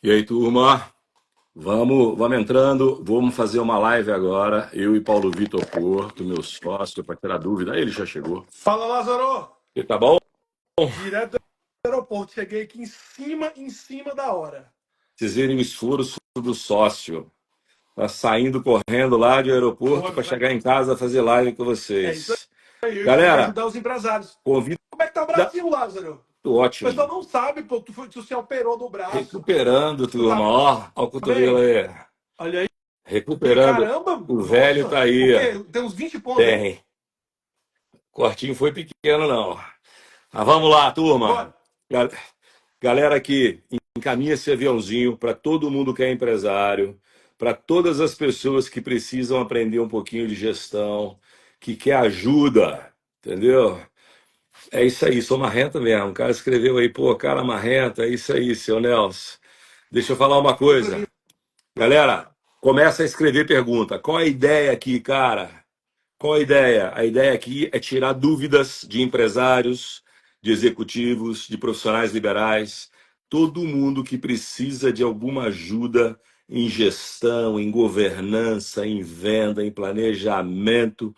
E aí, turma? Vamos entrando. Vamos fazer uma live agora. Eu e Paulo Vitor Porto, meu sócio, para tirar dúvida. Ele já chegou. Fala, Lázaro! E tá bom? Direto do aeroporto. Cheguei aqui em cima da hora. Vocês verem o esforço do sócio. Tá saindo correndo lá do aeroporto para chegar em casa fazer live com É isso vocês. aí, eu cheguei a Galera, ajudar os empresários. convido. Como é que tá o Brasil, Lázaro? O pessoal Ótimo. não sabe, pô, tu se operou do braço. Recuperando, Tu turma. tá Ó, o cotovelo bem? aí. Olha aí. Recuperando. Caramba! O velho tá Nossa! O aí. quê? Tem uns 20 pontos aí? Tem. Cortinho foi pequeno, não. Mas vamos lá, turma. Bora! Ga- Galera aqui, encaminha esse aviãozinho para todo mundo que é empresário, para todas as pessoas que precisam aprender um pouquinho de gestão, que quer ajuda, entendeu? É isso aí, sou marrenta mesmo. O cara escreveu aí, pô, cara marrenta, é isso aí, seu Nelson. Deixa eu falar uma coisa. Galera, começa a escrever pergunta. Qual a ideia aqui, cara? Qual a ideia? A ideia aqui é tirar dúvidas de empresários, de executivos, de profissionais liberais, todo mundo que precisa de alguma ajuda em gestão, em governança, em venda, em planejamento.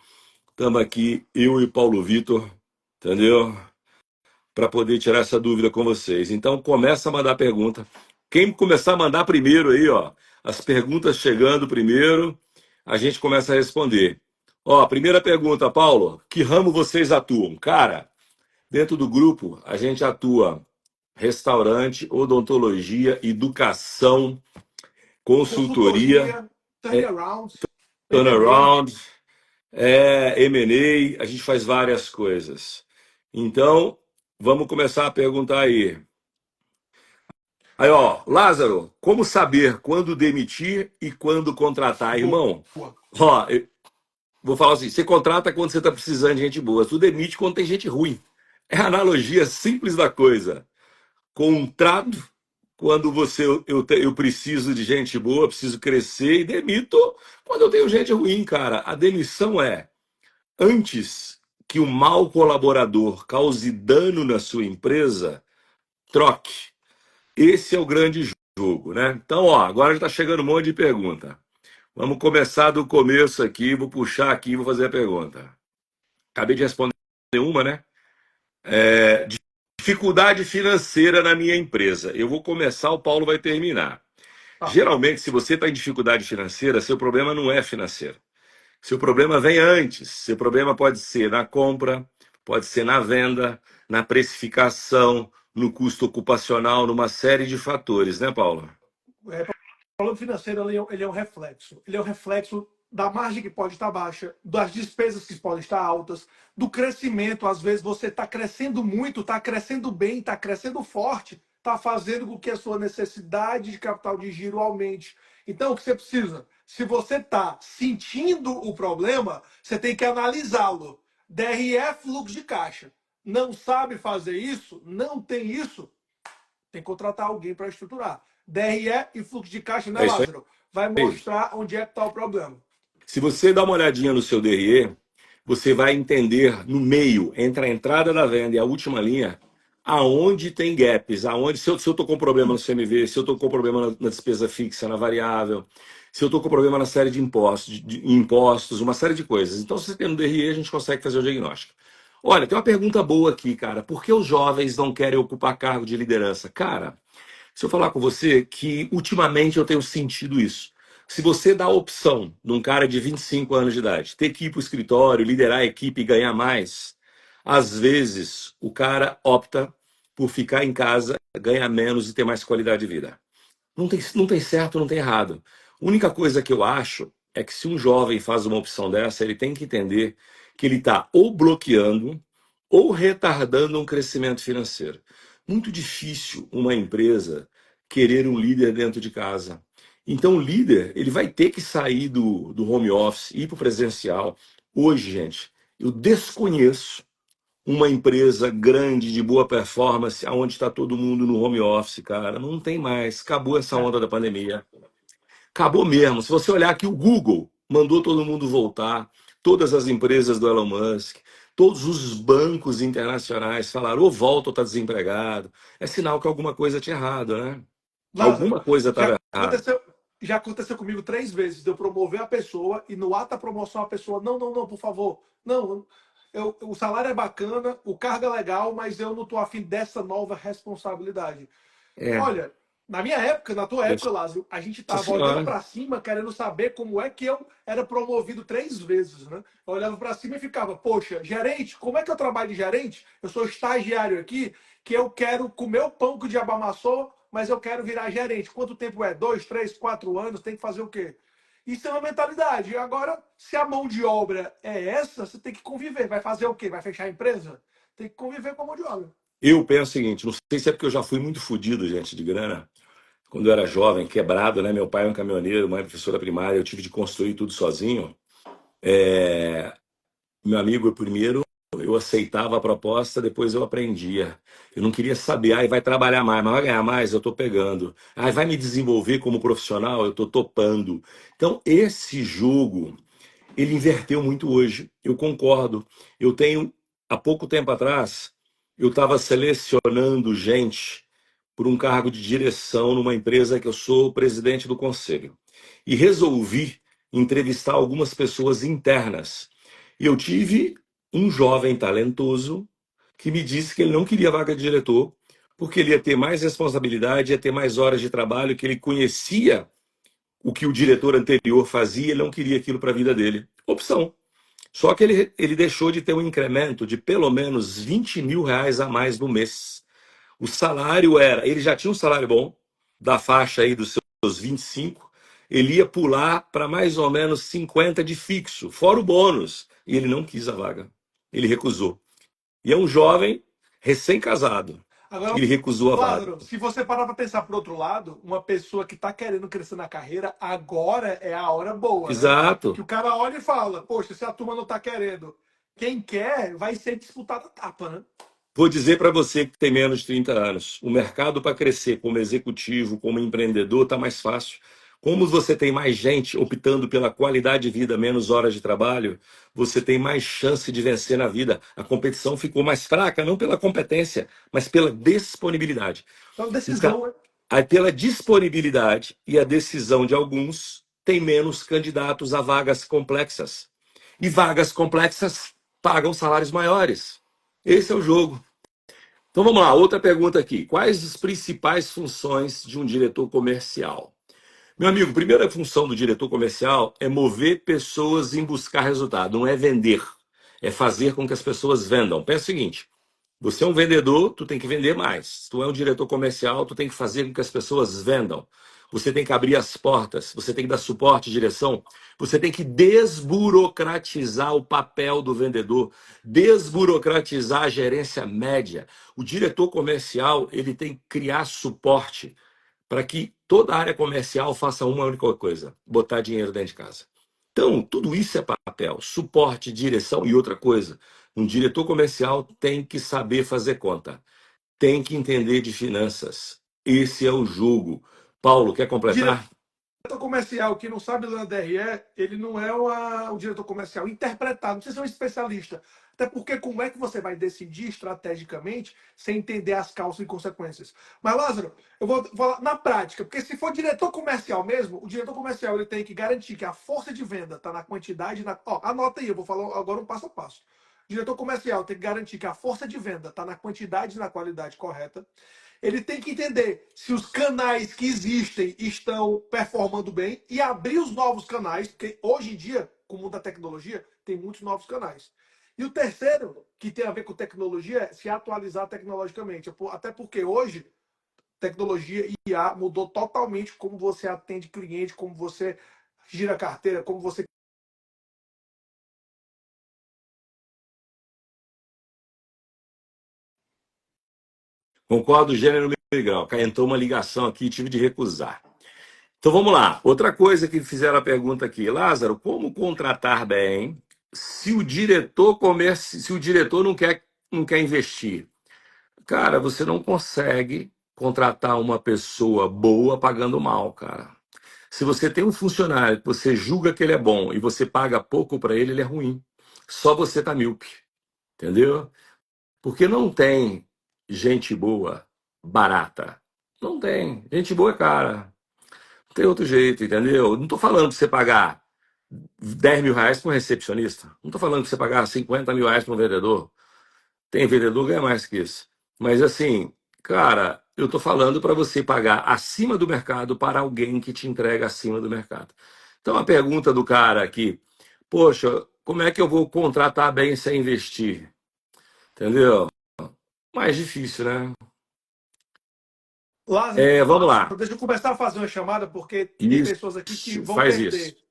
Estamos aqui, eu e Paulo Vitor, entendeu? Para poder tirar essa dúvida com vocês. Então, começa a mandar pergunta. Quem começar a mandar primeiro aí, ó, as perguntas chegando primeiro, a gente começa a responder. Ó, primeira pergunta, Paulo, que ramo vocês atuam? Cara, dentro do grupo, a gente atua restaurante, odontologia, educação, consultoria, Consultoria, turnaround, M&A. turnaround, M&A, a gente faz várias coisas. Então, vamos começar a perguntar aí. Aí, ó, Lázaro, como saber quando demitir e quando contratar? Boa. Irmão, ó, eu vou falar assim, você contrata quando você está precisando de gente boa, tu demite quando tem gente ruim. É a analogia simples da coisa. Contrato quando eu preciso de gente boa, preciso crescer, e demito quando eu tenho gente ruim, cara. A demissão é antes que o mau colaborador cause dano na sua empresa, troque. Esse é o grande jogo, né? Então, ó, agora já está chegando um monte de pergunta. Vamos começar do começo aqui, vou puxar aqui e vou fazer a pergunta. Acabei de responder uma, né? É, dificuldade financeira na minha empresa. Eu vou começar, o Paulo vai terminar. Tá. Geralmente, se você está em dificuldade financeira, seu problema não é financeiro. Seu problema vem antes. Seu problema pode ser na compra, pode ser na venda, na precificação, no custo ocupacional, numa série de fatores, né, Paulo? O problema financeiro ele é um reflexo. Ele é um reflexo da margem que pode estar baixa, das despesas que podem estar altas, do crescimento. Às vezes você está crescendo muito, está crescendo bem, está crescendo forte, está fazendo com que a sua necessidade de capital de giro aumente. Então, o que você precisa? Se você está sentindo o problema, você tem que analisá-lo. DRE, fluxo de caixa. Não sabe fazer isso? Não tem isso? Tem que contratar alguém para estruturar. DRE e fluxo de caixa, né, É isso Lázaro? Vai aí. mostrar onde é que está o problema. Se você dá uma olhadinha no seu DRE, você vai entender no meio, entre a entrada da venda e a última linha, aonde tem gaps, aonde se eu estou com problema no CMV, se eu estou com problema na despesa fixa, na variável, se eu estou com problema na série de impostos, impostos, uma série de coisas. Então, se você tem no DRE, a gente consegue fazer o diagnóstico. Olha, tem uma pergunta boa aqui, cara. Por que os jovens não querem ocupar cargo de liderança? Cara, se eu falar com você que ultimamente eu tenho sentido isso. Se você dá a opção de um cara de 25 anos de idade ter que ir para o escritório, liderar a equipe e ganhar mais, às vezes o cara opta por ficar em casa, ganhar menos e ter mais qualidade de vida. Não tem certo, não tem errado. A única coisa que eu acho é que se um jovem faz uma opção dessa, ele tem que entender que ele está ou bloqueando ou retardando um crescimento financeiro. Muito difícil uma empresa querer um líder dentro de casa. Então, o líder ele vai ter que sair do home office, ir para o presencial. Hoje, gente, eu desconheço uma empresa grande, de boa performance, onde está todo mundo no home office, cara. Não tem mais. Acabou essa É. onda da pandemia. Acabou mesmo. Se você olhar aqui, o Google mandou todo mundo voltar, todas as empresas do Elon Musk, todos os bancos internacionais falaram ou volta ou está desempregado. É sinal que alguma coisa tinha errado, né? Lázaro, Alguma coisa já estava errada. aconteceu, já aconteceu comigo 3 vezes de eu promover a pessoa e no ato da promoção a pessoa, não, não, não, por favor, não, o salário é bacana, o cargo é legal, mas eu não estou afim dessa nova responsabilidade. É, Olha, na minha época, na tua época, nossa Lázaro, a gente tava olhando senhora. para cima, querendo saber como é que eu era promovido 3 vezes, né? Eu olhava para cima e ficava, poxa, gerente, como é que eu trabalho de gerente? Eu sou estagiário aqui, que eu quero comer o pão que o diabo amassou, mas eu quero virar gerente. Quanto tempo é? 2, 3, 4 anos? Tem que fazer o quê? Isso é uma mentalidade. Agora, se a mão de obra é essa, você tem que conviver. Vai fazer o quê? Vai fechar a empresa? Tem que conviver com a mão de obra. Eu penso o seguinte, não sei se é porque eu já fui muito fodido, gente, de grana. Quando eu era jovem, quebrado, né? Meu pai é um caminhoneiro, mãe é professora primária, eu tive de construir tudo sozinho. Meu amigo, eu primeiro eu aceitava a proposta, depois eu aprendia. Eu não queria saber, vai trabalhar mais, mas vai ganhar mais, eu estou pegando. Vai me desenvolver como profissional, eu estou topando. Então, esse jogo, ele inverteu muito hoje. Eu concordo. Eu tenho, há pouco tempo atrás, eu estava selecionando gente por um cargo de direção numa empresa que eu sou presidente do conselho. E resolvi entrevistar algumas pessoas internas. E eu tive um jovem talentoso que me disse que ele não queria vaga de diretor, porque ele ia ter mais responsabilidade, ia ter mais horas de trabalho, que ele conhecia o que o diretor anterior fazia, ele não queria aquilo para a vida dele. Opção. Só que ele deixou de ter um incremento de pelo menos R$ 20.000 a mais no mês. O salário era, ele já tinha um salário bom, da faixa aí dos seus 25, ele ia pular para mais ou menos 50 de fixo, fora o bônus. E ele não quis a vaga. Ele recusou. E é um jovem recém-casado. Agora, Ele recusou a vaga. Lázaro, se você parar para pensar por outro lado, uma pessoa que está querendo crescer na carreira, agora é a hora boa, né? Que Exato. o cara olha e fala, poxa, se a turma não está querendo, quem quer vai ser disputado a tapa, né? Vou dizer para você que tem menos de 30 anos, o mercado para crescer como executivo, como empreendedor, está mais fácil. Como você tem mais gente optando pela qualidade de vida, menos horas de trabalho, você tem mais chance de vencer na vida. A competição ficou mais fraca, não pela competência, mas pela disponibilidade. Então, O ca- decisão, né? Aí, pela disponibilidade e a decisão de alguns, tem menos candidatos a vagas complexas. E vagas complexas pagam salários maiores. Esse é o jogo. Então vamos lá, outra pergunta aqui. Quais as principais funções de um diretor comercial? Meu amigo, a primeira função do diretor comercial é mover pessoas em buscar resultado, não é vender, é fazer com que as pessoas vendam. Pensa o seguinte: você é um vendedor, tu tem que vender mais. Se tu é um diretor comercial, tu tem que fazer com que as pessoas vendam. Você tem que abrir as portas, você tem que dar suporte, direção, você tem que desburocratizar o papel do vendedor, desburocratizar a gerência média. O diretor comercial, ele tem que criar suporte para que toda a área comercial faça uma única coisa: botar dinheiro dentro de casa. Então, tudo isso é papel, suporte, direção e outra coisa. Um diretor comercial tem que saber fazer conta, tem que entender de finanças. Esse é o jogo. Paulo, quer completar? Diretor comercial que não sabe ler DRE, ele não é o diretor comercial interpretado, não precisa ser um especialista. Até porque como é que você vai decidir estrategicamente sem entender as causas e consequências? Mas, Lázaro, eu vou falar na prática, porque se for diretor comercial mesmo, o diretor comercial ele tem que garantir que a força de venda está na quantidade, anota aí, eu vou falar agora um passo a passo. O diretor comercial tem que garantir que a força de venda está na quantidade e na qualidade correta. Ele tem que entender se os canais que existem estão performando bem e abrir os novos canais, porque hoje em dia, com o mundo da tecnologia, tem muitos novos canais. E o terceiro, que tem a ver com tecnologia, é se atualizar tecnologicamente. Até porque hoje, tecnologia e IA mudou totalmente como você atende cliente, como você gira carteira, como você. Concordo, gênero, número e grau. Entrou uma ligação aqui e tive de recusar. Então vamos lá. Outra coisa que fizeram a pergunta aqui, Lázaro, como contratar bem se o diretor se o diretor não quer investir? Cara, você não consegue contratar uma pessoa boa pagando mal, cara. Se você tem um funcionário que você julga que ele é bom e você paga pouco para ele, ele é ruim. Só você tá míope, entendeu? Porque não tem gente boa barata. Não tem. Gente boa é cara. Não tem outro jeito, entendeu? Não tô falando pra você pagar R$ 10.000 para um recepcionista. Não tô falando pra você pagar R$ 50.000 para um vendedor. Tem vendedor que ganha mais que isso. Mas assim, cara, eu tô falando para você pagar acima do mercado para alguém que te entrega acima do mercado. Então a pergunta do cara aqui, poxa, como é que eu vou contratar bem sem investir? Entendeu? Mais difícil, né? Lázaro, Vamos lá. deixa eu começar a fazer uma chamada, porque tem pessoas aqui que Isso, vão faz isso. perder.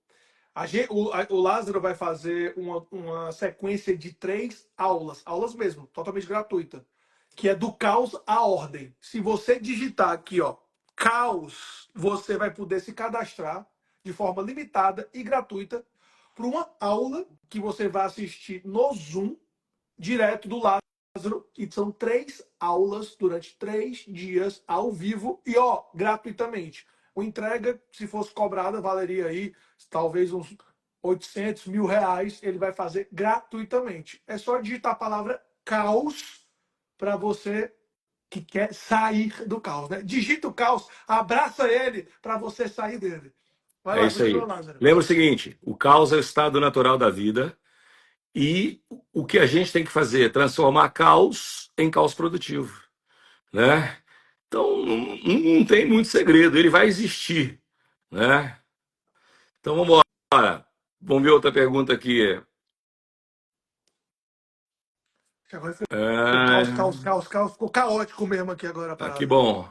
O Lázaro vai fazer uma sequência de 3 aulas, aulas mesmo, totalmente gratuita, que é do caos à ordem. Se você digitar aqui, ó, caos, você vai poder se cadastrar de forma limitada e gratuita para uma aula que você vai assistir no Zoom, direto do Lázaro, e são 3 aulas durante 3 dias ao vivo e, ó, gratuitamente. O entrega, se fosse cobrada, valeria aí talvez uns 800 mil reais. Ele vai fazer gratuitamente. É só digitar a palavra caos para você que quer sair do caos, né? Digita o caos, abraça ele para você sair dele. Vai É lá, isso continua, aí. Lázaro. Lembra o seguinte: o caos é o estado natural da vida e o que a gente tem que fazer é transformar caos em caos produtivo, né? Então não tem muito segredo, ele vai existir, né? Então vamos embora. Vamos ver outra pergunta aqui. Agora foi caos, caos, É, caos, caos. Ficou caótico mesmo aqui agora a aqui, parada. bom.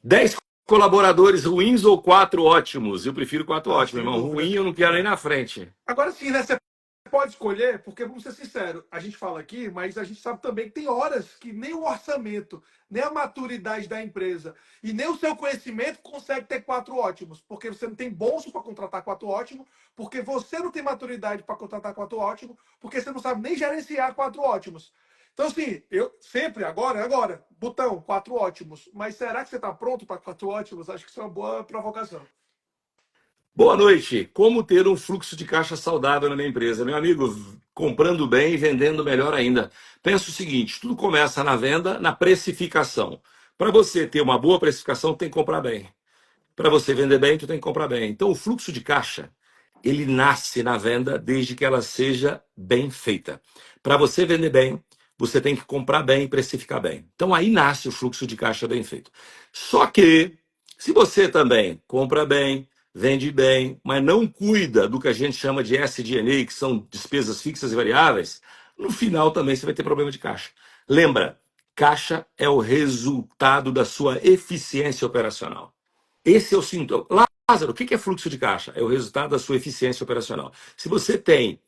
10 colaboradores ruins ou 4 ótimos? Eu prefiro 4 Ah, ótimos, sem irmão. dúvida. Ruim eu não quero nem na frente. Agora sim, né? Você pode escolher, porque vamos ser sinceros, a gente fala aqui, mas a gente sabe também que tem horas que nem o orçamento, nem a maturidade da empresa e nem o seu conhecimento consegue ter 4 ótimos, porque você não tem bolso para contratar 4 ótimos, porque você não tem maturidade para contratar 4 ótimos, porque você não sabe nem gerenciar 4 ótimos. Então, assim, eu sempre, agora, botão, 4 ótimos. Mas será que você está pronto para 4 ótimos? Acho que isso é uma boa provocação. Boa noite. Como ter um fluxo de caixa saudável na minha empresa? Meu amigo, comprando bem e vendendo melhor ainda. Pensa o seguinte: tudo começa na venda, na precificação. Para você ter uma boa precificação, tem que comprar bem. Para você vender bem, tu tem que comprar bem. Então, o fluxo de caixa, ele nasce na venda desde que ela seja bem feita. Para você vender bem, você tem que comprar bem e precificar bem. Então, aí nasce o fluxo de caixa bem feito. Só que, se você também compra bem, vende bem, mas não cuida do que a gente chama de SG&A, que são despesas fixas e variáveis, no final também você vai ter problema de caixa. Lembra, caixa é o resultado da sua eficiência operacional. Esse é o sintoma. Lázaro, o que é fluxo de caixa? É o resultado da sua eficiência operacional. Se você tem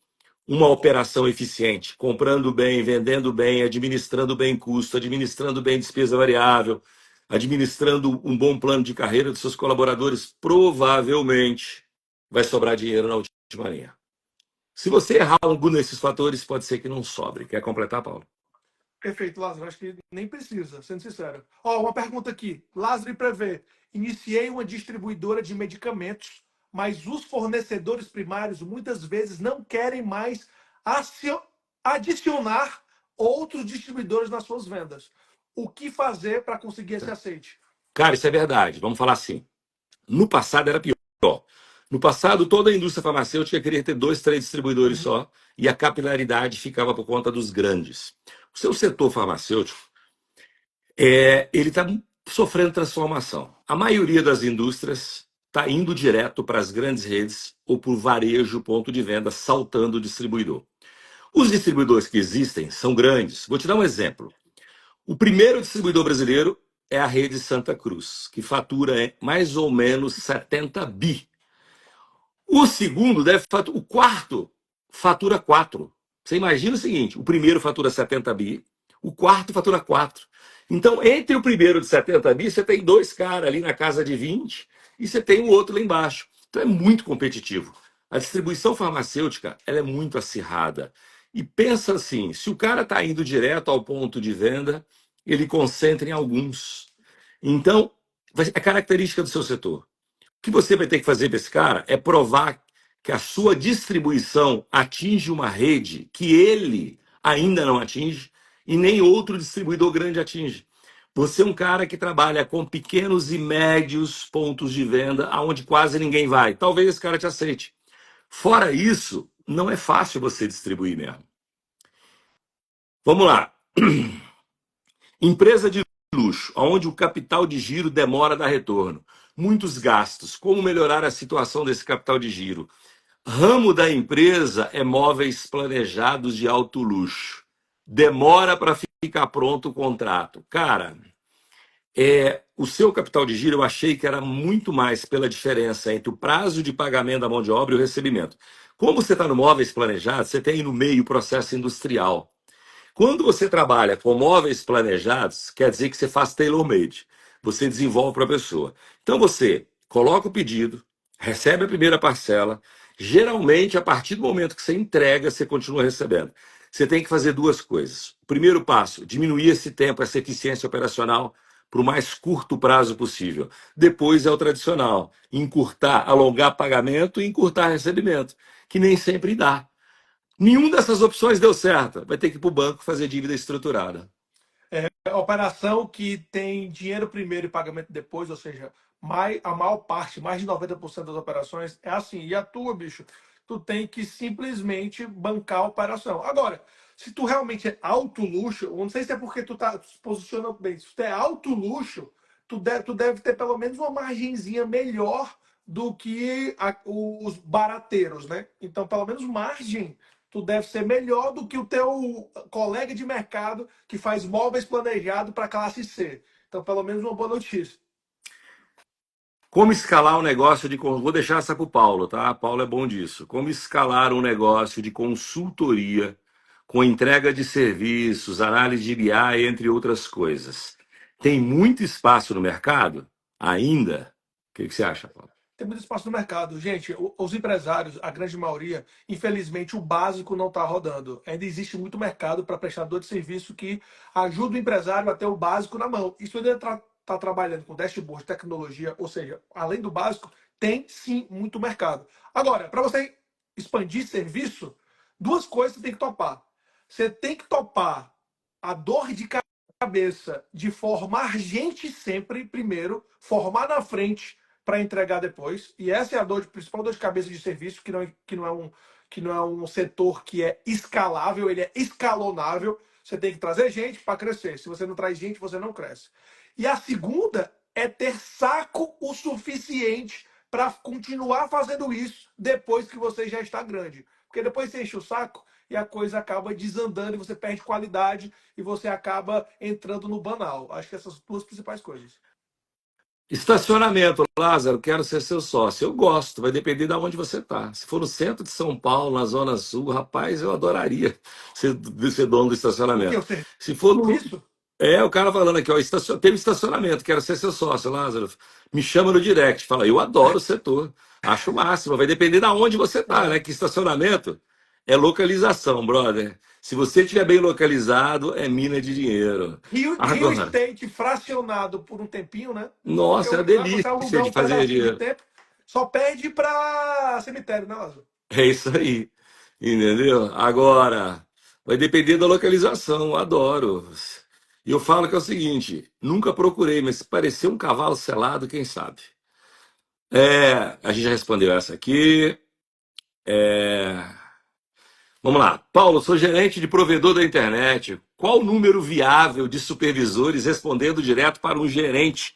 uma operação eficiente, comprando bem, vendendo bem, administrando bem custo, administrando bem despesa variável, administrando um bom plano de carreira dos seus colaboradores, provavelmente vai sobrar dinheiro na última linha. Se você errar algum desses fatores, pode ser que não sobre. Quer completar, Paulo? Perfeito, Lázaro. Acho que nem precisa, sendo sincero. Ó, uma pergunta aqui. Lázaro e Prevê. Iniciei uma distribuidora de medicamentos, mas os fornecedores primários muitas vezes não querem mais adicionar outros distribuidores nas suas vendas. O que fazer para conseguir esse aceite? Cara, isso é verdade. Vamos falar assim. No passado era pior. No passado, toda a indústria farmacêutica queria ter 2, 3 distribuidores Uhum. só, e a capilaridade ficava por conta dos grandes. O seu setor farmacêutico, ele está sofrendo transformação. A maioria das indústrias está indo direto para as grandes redes ou por varejo, ponto de venda, saltando o distribuidor. Os distribuidores que existem são grandes. Vou te dar um exemplo. O primeiro distribuidor brasileiro é a rede Santa Cruz, que fatura mais ou menos 70 bi. O segundo deve faturar. O quarto fatura 4. Você imagina o seguinte: o primeiro fatura 70 bi, o quarto fatura 4. Então, entre o primeiro de 70 bi, você tem 2 caras ali na casa de 20 e você tem o outro lá embaixo. Então, é muito competitivo. A distribuição farmacêutica ela é muito acirrada. E pensa assim: se o cara está indo direto ao ponto de venda, ele concentra em alguns. Então, é característica do seu setor. O que você vai ter que fazer para esse cara é provar que a sua distribuição atinge uma rede que ele ainda não atinge e nem outro distribuidor grande atinge. Você é um cara que trabalha com pequenos e médios pontos de venda, aonde quase ninguém vai. Talvez esse cara te aceite. Fora isso, não é fácil você distribuir mesmo. Vamos lá. Empresa de luxo, onde o capital de giro demora a dar retorno. Muitos gastos. Como melhorar a situação desse capital de giro? Ramo da empresa é móveis planejados de alto luxo. Demora para ficar pronto o contrato. Cara, o seu capital de giro eu achei que era muito mais pela diferença entre o prazo de pagamento da mão de obra e o recebimento. Como você está no móveis planejados, você tem no meio o processo industrial. Quando você trabalha com móveis planejados, quer dizer que você faz tailor-made. Você desenvolve para a pessoa. Então você coloca o pedido, recebe a primeira parcela. Geralmente, a partir do momento que você entrega, você continua recebendo. Você tem que fazer duas coisas. O primeiro passo, diminuir esse tempo, essa eficiência operacional para o mais curto prazo possível. Depois é o tradicional, encurtar, alongar pagamento e encurtar recebimento, que nem sempre dá. Nenhuma dessas opções deu certo. Vai ter que ir para o banco fazer dívida estruturada. Operação que tem dinheiro primeiro e pagamento depois, ou seja, a maior parte, mais de 90% das operações é assim. E a tua, bicho, tu tem que simplesmente bancar a operação. Agora, se tu realmente é alto luxo, eu não sei se é porque tu tá se posicionando bem, se tu é alto luxo, tu deve ter pelo menos uma margenzinha melhor do que os barateiros, né? Então, pelo menos margem tu deve ser melhor do que o teu colega de mercado que faz móveis planejados para classe C. Então, pelo menos uma boa notícia. Como escalar um negócio de. Vou deixar essa para o Paulo, tá? Paulo é bom disso. Como escalar um negócio de consultoria com entrega de serviços, análise de BI, entre outras coisas. Tem muito espaço no mercado? Ainda? O que você acha, Paulo? Tem muito espaço no mercado. Gente, os empresários, a grande maioria, infelizmente, o básico não está rodando. Ainda existe muito mercado para prestador de serviço que ajuda o empresário a ter o básico na mão. Isso ainda está trabalhando com dashboard, tecnologia, ou seja, além do básico, tem sim muito mercado. Agora, para você expandir serviço, duas coisas você tem que topar. Você tem que topar a dor de cabeça de formar gente sempre, primeiro, formar na frente para entregar depois. E essa é a principal dor de cabeça de serviço, que não é um setor que é escalável, ele é escalonável. Você tem que trazer gente para crescer. Se você não traz gente, você não cresce. E a segunda é ter saco o suficiente para continuar fazendo isso depois que você já está grande. Porque depois você enche o saco e a coisa acaba desandando e você perde qualidade e você acaba entrando no banal. Acho que essas duas principais coisas. Estacionamento, Lázaro, quero ser seu sócio. Eu gosto, vai depender de onde você está. Se for no centro de São Paulo, na Zona Sul, rapaz, eu adoraria ser dono do O que? estacionamento. O Se for no. serviço? O cara falando aqui, ó, teve estacionamento, quero ser seu sócio, Lázaro. Me chama no direct, fala, eu adoro o setor, acho o máximo, vai depender de onde você está, né? Que estacionamento é localização, brother. Se você estiver bem localizado, é mina de dinheiro. Rio Agora, Estate fracionado por um tempinho, né? Porque nossa, é uma lá você delícia alugar de um fazer pedacinho de dinheiro. tempo, só perde para cemitério, né, Lázaro? É isso aí, entendeu? Agora, vai depender da localização, adoro. E eu falo que é o seguinte, nunca procurei, mas se parecer um cavalo selado, quem sabe? A gente já respondeu essa aqui. É, Vamos lá. Paulo, sou gerente de provedor da internet. Qual o número viável de supervisores respondendo direto para um gerente?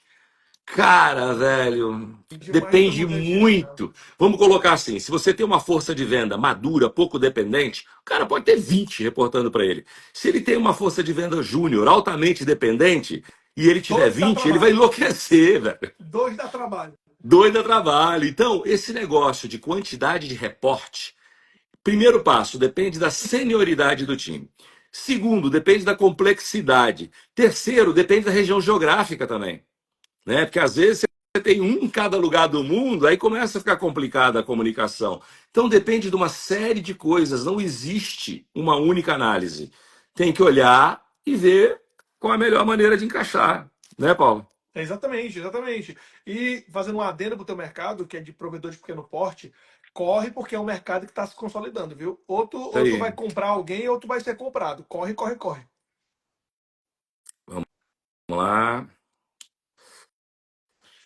Cara, velho, Demais do depende número de gente, né? muito. Vamos colocar assim: se você tem uma força de venda madura, pouco dependente, o cara pode ter 20 reportando para ele. Se ele tem uma força de venda júnior, altamente dependente, e ele tiver Dois dá 20, ele vai trabalho. enlouquecer, velho. Dois dá trabalho. Doido a trabalho. Então, esse negócio de quantidade de reporte, primeiro passo, depende da senioridade do time. Segundo, depende da complexidade. Terceiro, depende da região geográfica também, né? Porque às vezes você tem um em cada lugar do mundo, aí começa a ficar complicada a comunicação. Então depende de uma série de coisas, não existe uma única análise. Tem que olhar e ver qual é a melhor maneira de encaixar, né, Paulo? Exatamente, exatamente. E fazendo um adendo para o teu mercado, que é de provedor de pequeno porte, corre porque é um mercado que está se consolidando, viu? Isso Ou tu vai aí. comprar alguém ou tu vai ser comprado. Corre, corre, corre. lá.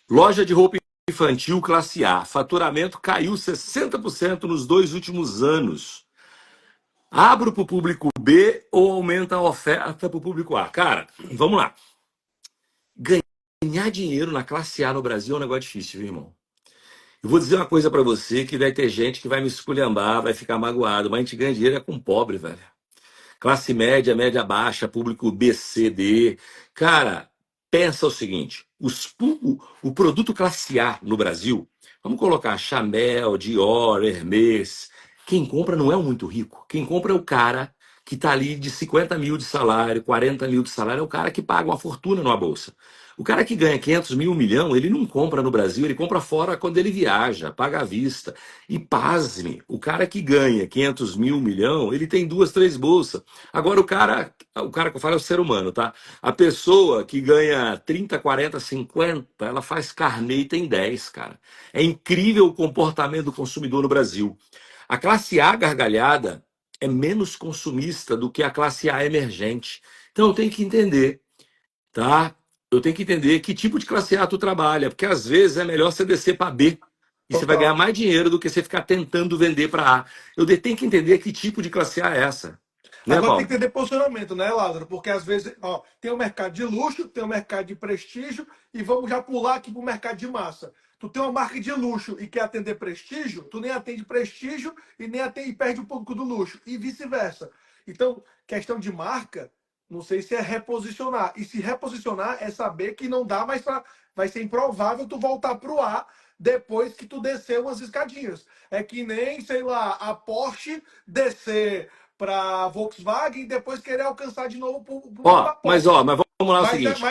Loja de roupa infantil classe A. Faturamento caiu 60% nos 2 últimos anos. Abro para o público B ou aumenta a oferta para o público A? Cara, vamos lá. Ganhar dinheiro na classe A no Brasil é um negócio difícil, viu, irmão? Eu vou dizer uma coisa para você que vai ter gente que vai me esculhambar, vai ficar magoado, mas a gente ganha dinheiro é com pobre, velho. Classe média, média baixa, público B, C, D. Cara, pensa o seguinte: o produto classe A no Brasil, vamos colocar Chanel, Dior, Hermès. Quem compra não é o muito rico. Quem compra é o cara que está ali de 50 mil de salário, 40 mil de salário, é o cara que paga uma fortuna numa bolsa. O cara que ganha 500 mil, 1 milhão, ele não compra no Brasil, ele compra fora quando ele viaja, paga à vista. E pasme, o cara que ganha 500 mil, 1 milhão, ele tem duas, três bolsas. Agora o cara que eu falo é o ser humano, tá? A pessoa que ganha 30, 40, 50, ela faz carnê e tem 10, cara. É incrível o comportamento do consumidor no Brasil. A classe A gargalhada é menos consumista do que a classe A emergente. Então eu tenho que entender, tá? Eu tenho que entender que tipo de classe A tu trabalha, porque às vezes é melhor você descer para B e você vai ganhar Total. mais dinheiro do que você ficar tentando vender para A. Tenho que entender que tipo de classe A é essa, né, Agora tem Paulo? que ter posicionamento, né, Lázaro? Porque às vezes, ó, tem o mercado de luxo, tem o mercado de prestígio, e vamos já pular aqui para o mercado de massa. Tu tem uma marca de luxo e quer atender prestígio, tu nem atende prestígio e nem atende, e perde um pouco do luxo, e vice-versa. Então, questão de marca, não sei se é reposicionar. E se reposicionar é saber que não dá mais para. Vai ser improvável tu voltar para o A depois que tu descer umas escadinhas. É que nem, sei lá, a Porsche descer para Volkswagen e depois querer alcançar de novo para Porsche. Mas vamos lá o Mas, seguinte.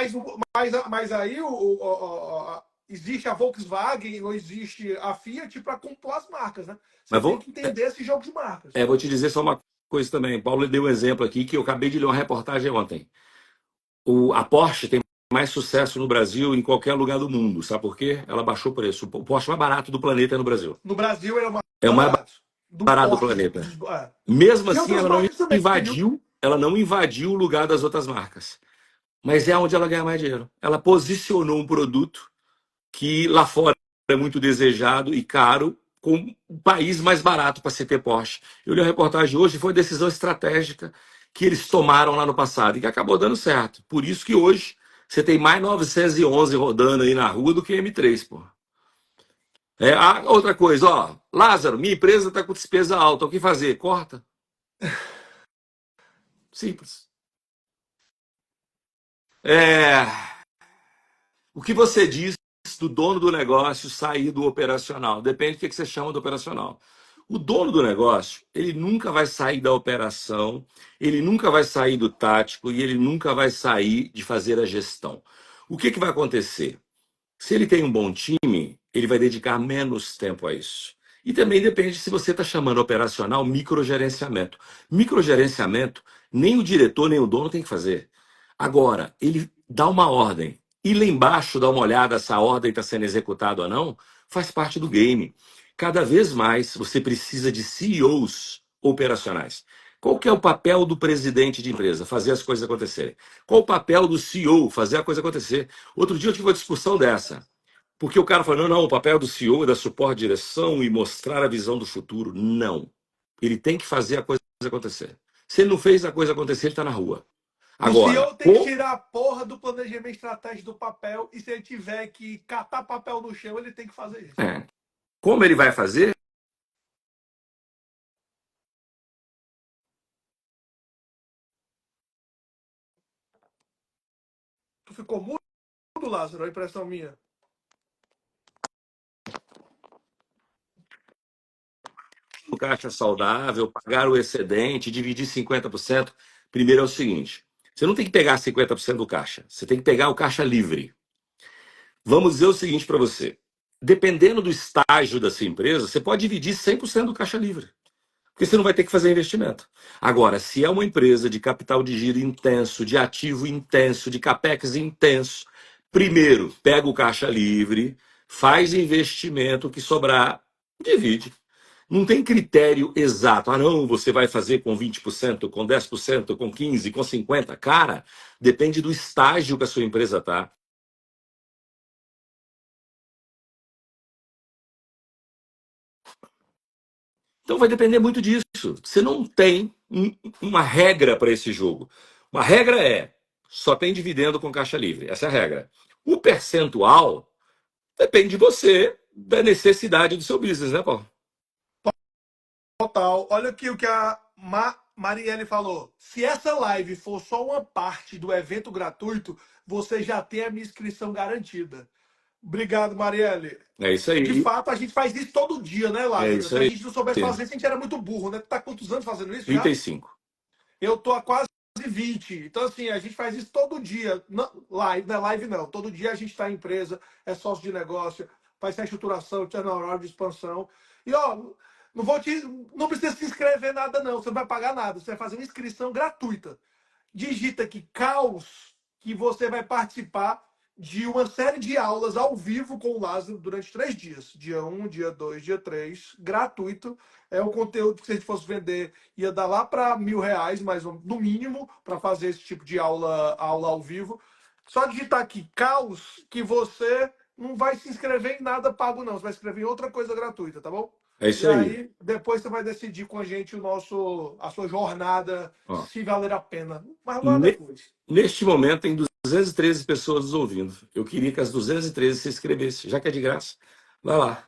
mas aí existe a Volkswagen ou existe a Fiat para compor as marcas, né? Você Mas tem vou, que entender esse jogo de marcas. vou te dizer só uma coisa também. Paulo deu um exemplo aqui que eu acabei de ler uma reportagem ontem. A Porsche tem mais sucesso no Brasil em qualquer lugar do mundo. Sabe por quê? Ela baixou o preço. O Porsche mais barato do planeta é no Brasil. No Brasil ele é o mais É o mais barato. Do barato do porte planeta. é. Mesmo De assim, outras ela não marcas também, viu? invadiu o lugar das outras marcas. Mas é onde ela ganha mais dinheiro. Ela posicionou um produto que lá fora é muito desejado e caro, com um país mais barato para se ter Porsche. Eu li a reportagem hoje e foi uma decisão estratégica que eles tomaram lá no passado e que acabou dando certo. Por isso que hoje você tem mais 911 rodando aí na rua do que M3, pô. Outra coisa, ó, Lázaro, minha empresa está com despesa alta, o que fazer? Corta. Simples. É, o que você diz do dono do negócio sair do operacional? Depende do que você chama do operacional. O dono do negócio, ele nunca vai sair da operação, ele nunca vai sair do tático e ele nunca vai sair de fazer a gestão. O que vai acontecer? Se ele tem um bom time, ele vai dedicar menos tempo a isso. E também depende se você está chamando operacional microgerenciamento. Microgerenciamento, nem o diretor nem o dono tem que fazer. Agora, ele dá uma ordem e lá embaixo dá uma olhada se a ordem está sendo executada ou não, faz parte do game. Cada vez mais você precisa de CEOs operacionais. Qual que é o papel do presidente de empresa? Fazer as coisas acontecerem. Qual o papel do CEO? Fazer a coisa acontecer. Outro dia eu tive uma discussão dessa. Porque o cara falou, não, o papel do CEO é dar suporte, direção e mostrar a visão do futuro. Não. Ele tem que fazer a coisa acontecer. Se ele não fez a coisa acontecer, ele está na rua. O Agora, CEO tem que tirar a porra do planejamento estratégico do papel e se ele tiver que catar papel no chão, ele tem que fazer isso. como ele vai fazer? Tu ficou mudo, Lázaro? A impressão minha. O caixa saudável, pagar o excedente, dividir 50%. Primeiro é o seguinte: você não tem que pegar 50% do caixa, você tem que pegar o caixa livre. Vamos dizer o seguinte para você: dependendo do estágio da sua empresa, você pode dividir 100% do caixa livre, porque você não vai ter que fazer investimento. Agora, se é uma empresa de capital de giro intenso, de ativo intenso, de capex intenso, primeiro pega o caixa livre, faz investimento, o que sobrar, divide. Não tem critério exato. Ah, não, você vai fazer com 20%, com 10%, com 15%, com 50%. Cara, depende do estágio que a sua empresa está. Então vai depender muito disso. Você não tem uma regra para esse jogo. Uma regra é só tem dividendo com caixa livre. Essa é a regra. O percentual depende de você, da necessidade do seu business, né, Paulo? Total. Olha aqui o que a Marielle falou. Se essa live for só uma parte do evento gratuito, você já tem a minha inscrição garantida. Obrigado, Marielle. É isso De aí. fato, a gente faz isso todo dia, né, É Lázaro? isso Se a aí. gente não soubesse fazer isso, a gente era muito burro, né? Tu tá há quantos anos fazendo isso já? 35. Eu tô há quase 20. Então, assim, a gente faz isso todo dia. Não, live, não é live não. Todo dia a gente está em empresa, é sócio de negócio, faz reestruturação, turnaround de expansão. E, ó, não precisa se inscrever nada, não. Você não vai pagar nada. Você vai fazer uma inscrição gratuita. Digita aqui caos, que você vai participar de uma série de aulas ao vivo com o Lázaro durante 3 dias. Dia 1, dia 2, dia 3, gratuito. É o conteúdo que se a gente fosse vender, ia dar lá para R$ 1.000, mais no mínimo, para fazer esse tipo de aula ao vivo. Só digitar aqui caos, que você não vai se inscrever em nada pago, não. Você vai se inscrever em outra coisa gratuita, tá bom? É E isso aí. aí, depois você vai decidir com a gente a sua jornada, Ó, se valer a pena. Mas lá ne- depois. neste momento tem 213 pessoas nos ouvindo. Eu queria que as 213 se inscrevessem, já que é de graça. Vai lá.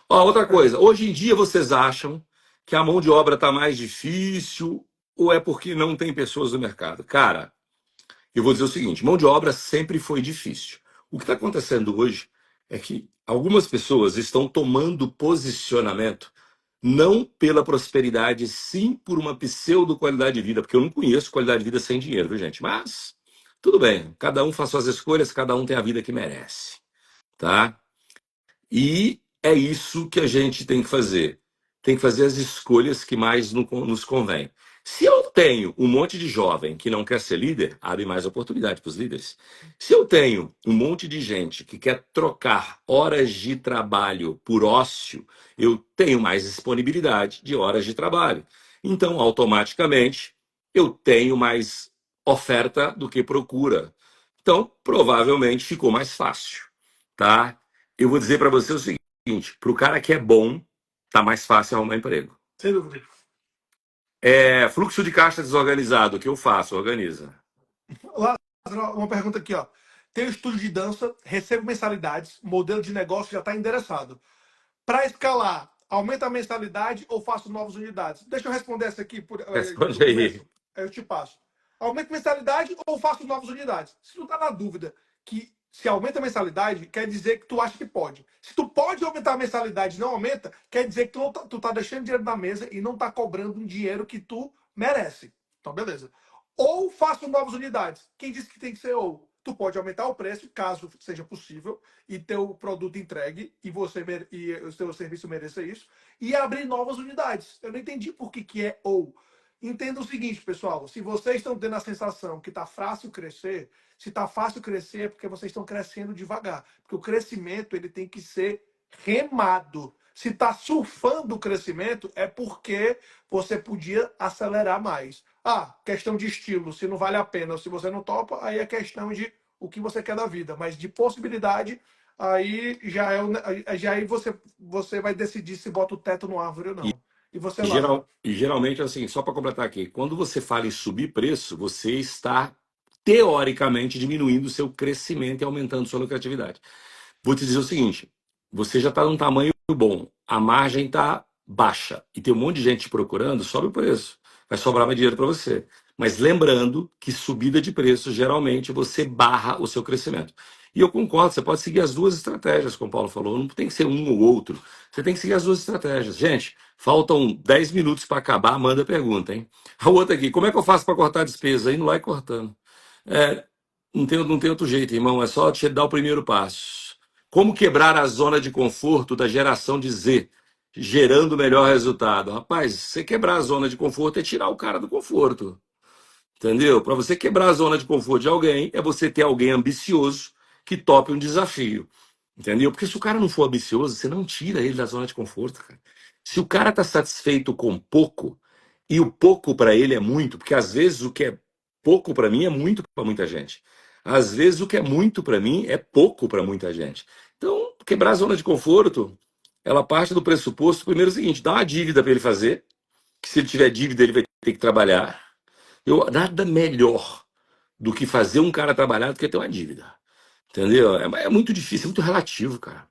Ó, outra coisa, hoje em dia vocês acham que a mão de obra está mais difícil ou é porque não tem pessoas no mercado? Cara, eu vou dizer o seguinte: mão de obra sempre foi difícil. O que está acontecendo hoje é que algumas pessoas estão tomando posicionamento não pela prosperidade, sim por uma pseudo qualidade de vida, porque eu não conheço qualidade de vida sem dinheiro, viu, gente? Mas tudo bem, cada um faz suas escolhas, cada um tem a vida que merece, tá? E é isso que a gente tem que fazer. Tem que fazer as escolhas que mais nos convém. Se eu tenho um monte de jovem que não quer ser líder, abre mais oportunidade para os líderes. Se eu tenho um monte de gente que quer trocar horas de trabalho por ócio, eu tenho mais disponibilidade de horas de trabalho. Então, automaticamente, eu tenho mais oferta do que procura. Então, provavelmente ficou mais fácil, tá? Eu vou dizer para você o seguinte: para o cara que é bom, tá mais fácil arrumar emprego. Sem dúvida. É, fluxo de caixa desorganizado, o que eu faço? Organiza. Lázaro, uma pergunta aqui, ó. Tenho estúdio de dança, recebo mensalidades, o modelo de negócio já está endereçado. Para escalar, aumenta a mensalidade ou faço novas unidades? Deixa eu responder essa aqui Responde do aí. começo. Aí eu te passo. Aumenta a mensalidade ou faço novas unidades? Se tu tá na dúvida que se aumenta a mensalidade, quer dizer que tu acha que pode. Se tu pode aumentar a mensalidade e não aumenta, quer dizer que tu tá deixando dinheiro na mesa e não tá cobrando um dinheiro que tu merece. Então, beleza. Ou faço novas unidades. Quem disse que tem que ser ou? Tu pode aumentar o preço, caso seja possível, e ter o produto entregue e o seu serviço mereça isso, e abrir novas unidades. Eu não entendi por que é ou. Entenda o seguinte, pessoal, se vocês estão tendo a sensação que está fácil crescer, se está fácil crescer é porque vocês estão crescendo devagar, porque o crescimento ele tem que ser remado. Se está surfando o crescimento é porque você podia acelerar mais. Ah, questão de estilo, se não vale a pena ou se você não topa, aí é questão de o que você quer da vida, mas de possibilidade, aí já aí você vai decidir se bota o teto no árvore ou não. E você, Lázaro? E geralmente, assim, só para completar aqui, quando você fala em subir preço, você está teoricamente diminuindo o seu crescimento e aumentando sua lucratividade. Vou te dizer o seguinte: você já está num tamanho bom, a margem está baixa e tem um monte de gente te procurando, sobe o preço. Vai sobrar mais dinheiro para você. Mas lembrando que subida de preço, geralmente, você barra o seu crescimento. E eu concordo, você pode seguir as duas estratégias, como o Paulo falou, não tem que ser um ou outro. Você tem que seguir as duas estratégias. Gente, faltam 10 minutos para acabar, manda pergunta, hein? A outra aqui, como é que eu faço para cortar a despesa? Indo lá e cortando. É, não tem outro jeito, irmão, é só te dar o primeiro passo. Como quebrar a zona de conforto da geração de Z, gerando o melhor resultado? Rapaz, você quebrar a zona de conforto é tirar o cara do conforto. Entendeu? Para você quebrar a zona de conforto de alguém, é você ter alguém ambicioso que tope um desafio. Entendeu? Porque se o cara não for ambicioso, você não tira ele da zona de conforto, cara. Se o cara está satisfeito com pouco, e o pouco para ele é muito, porque às vezes o que é pouco para mim é muito para muita gente. Às vezes o que é muito para mim é pouco para muita gente. Então, quebrar a zona de conforto, ela parte do pressuposto, primeiro, é o seguinte: dá uma dívida para ele fazer, que se ele tiver dívida, ele vai ter que trabalhar. Nada melhor do que fazer um cara trabalhar do que ter uma dívida. Entendeu? É muito difícil, é muito relativo, cara.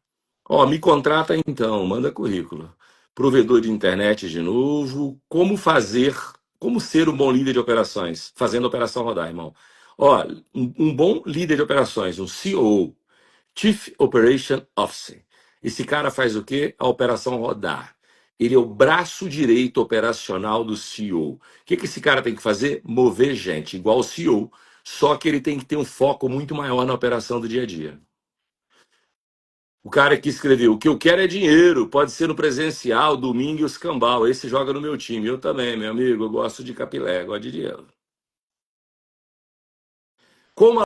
Ó, me contrata então, manda currículo. Provedor de internet de novo. Como ser um bom líder de operações? Fazendo a operação rodar, irmão. Ó, um bom líder de operações, um COO, Chief Operation Officer. Esse cara faz o quê? A operação rodar. Ele é o braço direito operacional do CEO. O que esse cara tem que fazer? Mover gente, igual o CEO. Só que ele tem que ter um foco muito maior na operação do dia a dia. O cara que escreveu: o que eu quero é dinheiro, pode ser no presencial, domingo e os cambal. Esse joga no meu time. Eu também, meu amigo, eu gosto de capilé, gosto de dinheiro. Como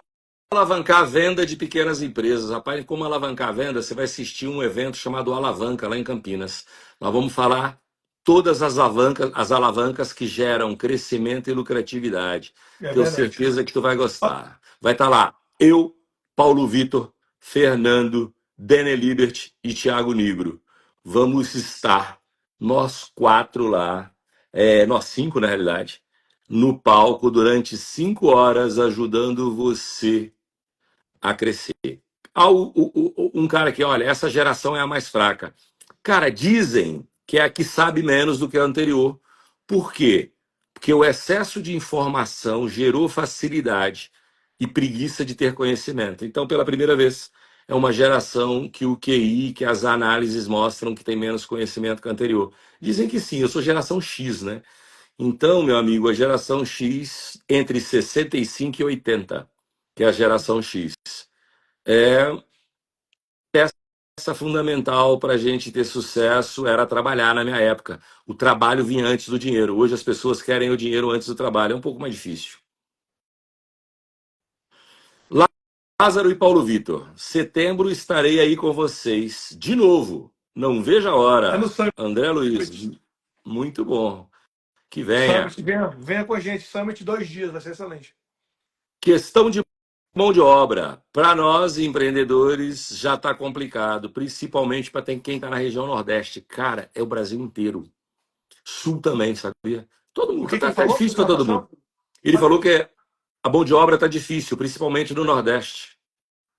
alavancar a venda de pequenas empresas? Rapaz, como alavancar a venda? Você vai assistir um evento chamado Alavanca, lá em Campinas. Nós vamos falar todas as alavancas que geram crescimento e lucratividade. É Tenho verdade. certeza que tu vai gostar. Vai estar lá eu, Paulo Vitor, Fernando, Dene Libert e Thiago Nigro. Vamos estar nós quatro lá, nós cinco na realidade, no palco durante 5 horas ajudando você a crescer. Um cara que, olha, essa geração é a mais fraca. Cara, dizem que é a que sabe menos do que a anterior. Por quê? Porque o excesso de informação gerou facilidade e preguiça de ter conhecimento. Então, pela primeira vez, é uma geração que o QI, que as análises mostram que tem menos conhecimento que a anterior. Dizem que sim, eu sou geração X, né? Então, meu amigo, a geração X, entre 65 e 80, que é a geração X, é peça fundamental para a gente ter sucesso era trabalhar na minha época. O trabalho vinha antes do dinheiro. Hoje as pessoas querem o dinheiro antes do trabalho. É um pouco mais difícil. Lázaro e Paulo Vitor, setembro estarei aí com vocês de novo. Não veja a É no hora. Summit. André Luiz, muito bom. Que venha. Summit, venha com a gente. Summit 2 dias, vai ser excelente. Questão de mão de obra. Para nós, empreendedores, já está complicado, principalmente para quem está na região Nordeste. Cara, é o Brasil inteiro. Sul também, sabia? Todo O mundo, que que ele tá falou? difícil para todo mundo. Contratação? Ele falou que a mão de obra está difícil, principalmente no Nordeste.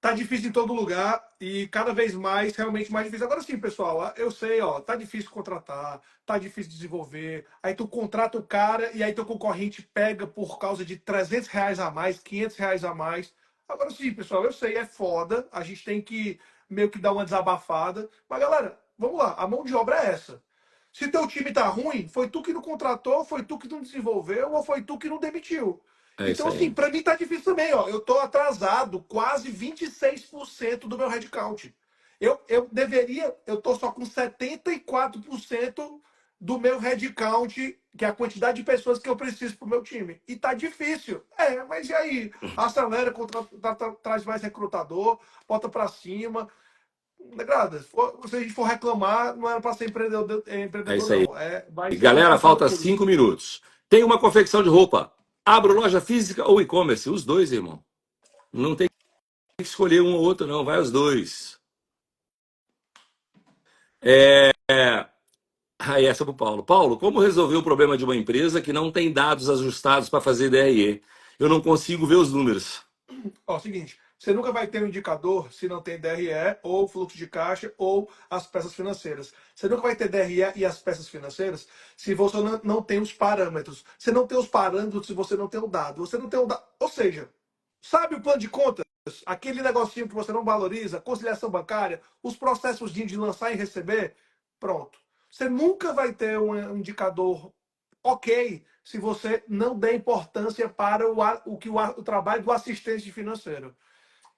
Tá difícil em todo lugar e cada vez mais, realmente mais difícil. Agora sim, pessoal, eu sei, ó, tá difícil contratar, tá difícil desenvolver. Aí tu contrata o cara e aí teu concorrente pega por causa de R$ 300 a mais, R$ 500 a mais. Agora sim, pessoal, eu sei, é foda. A gente tem que meio que dar uma desabafada. Mas galera, vamos lá, a mão de obra é essa. Se teu time tá ruim, foi tu que não contratou, foi tu que não desenvolveu ou foi tu que não demitiu. É Então, isso assim, aí. para mim tá difícil também, ó. Eu tô atrasado quase 26% do meu headcount. Eu tô só com 74% do meu headcount, que é a quantidade de pessoas que eu preciso pro meu time. E tá difícil. Mas e aí? Acelera, traz mais recrutador, bota para cima. Negrada, se a gente for reclamar, não era para ser É empreendedor, isso aí. não. Vai ser Galera, responsável falta por isso. 5 minutos. Tem uma confecção de roupa. Abro loja física ou e-commerce? Os dois, irmão. Não tem que escolher um ou outro, não. Vai os dois. Aí essa para o Paulo. Paulo, como resolver o problema de uma empresa que não tem dados ajustados para fazer DRE? Eu não consigo ver os números. Ó, seguinte, você nunca vai ter um indicador se não tem DRE, ou fluxo de caixa, ou as peças financeiras. Você nunca vai ter DRE e as peças financeiras se você não tem os parâmetros. Você não tem os parâmetros se você não tem o dado. Você não tem o dado. Ou seja, sabe o plano de contas? Aquele negocinho que você não valoriza, conciliação bancária, os processos de lançar e receber, pronto. Você nunca vai ter um indicador ok se você não der importância para o trabalho do assistente financeiro.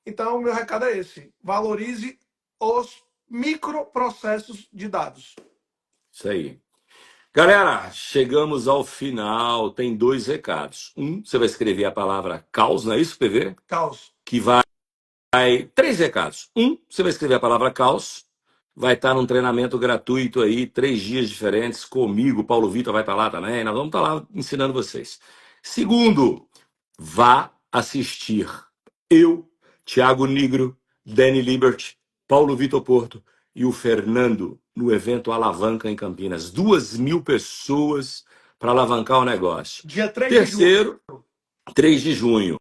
Então, o meu recado é esse: valorize os microprocessos de dados. Isso aí. Galera, chegamos ao final. Tem dois recados. Você vai escrever a palavra caos, não é isso, PV? Caos. Que vai. Três recados. Você vai escrever a palavra caos. vai estar num treinamento gratuito aí, 3 dias diferentes, comigo, Paulo Vitor vai estar lá também, nós vamos estar lá ensinando vocês. Segundo, vá assistir eu, Thiago Nigro, Danny Libert, Paulo Vitor Porto e o Fernando no evento Alavanca em Campinas. 2.000 pessoas para alavancar o negócio. Dia 3 de junho. Terceiro, 3 de junho.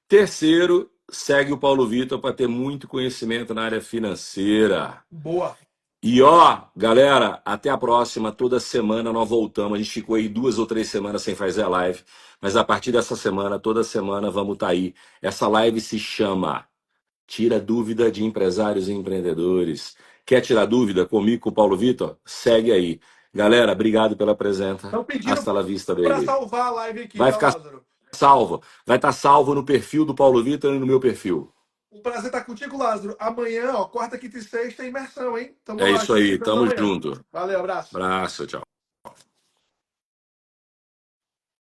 Terceiro, segue o Paulo Vitor para ter muito conhecimento na área financeira. Boa. E ó, galera, até a próxima. Toda semana nós voltamos. A gente ficou aí 2 ou 3 semanas sem fazer a live, mas a partir dessa semana, toda semana vamos estar aí. Essa live se chama Tira Dúvida de Empresários e Empreendedores. Quer tirar dúvida comigo, com o Paulo Vitor? Segue aí. Galera, obrigado pela presença. Estão pedindo Hasta la vista, para baby. salvar a live aqui, Vai tá, ficar Lázaro? salvo. Vai estar salvo no perfil do Paulo Vitor e no meu perfil. Um prazer estar contigo, Lázaro. Amanhã, ó, quarta, quinta e sexta, imersão, hein? Tamo É lá, isso te aí. esperando Tamo amanhã. junto. Valeu, abraço. Abraço, tchau.